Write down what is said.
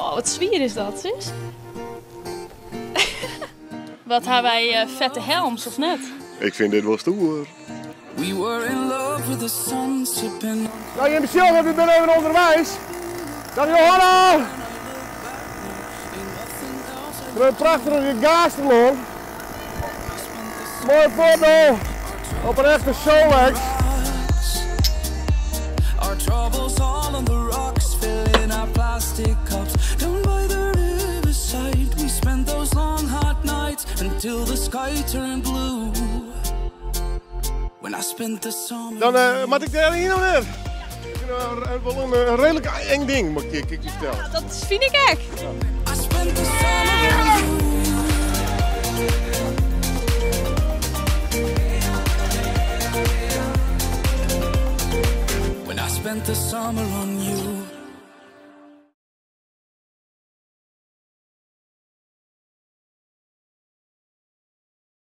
Oh, wat zwier is dat, zus? Wat hebben wij vette helms, of net? Ik vind dit wel stoer. We were in love with the sun sipping. Dag je Michel, ik ben even onderwijs. Dag Johanna! We hebben een prachtige Gaasterloon. Mooi foto op een echte Solex. Our troubles all on the rocks, filling our plastic cups. Down by the riverside, we spent those long hot nights until the sky turned blue. When I spent the summer. Dan moet ik daar hier nog net. Wel een redelijk eng ding, moet ik je vertellen. Ja, dat vind ik echt. I spent the summer on you. When I spent the summer on you.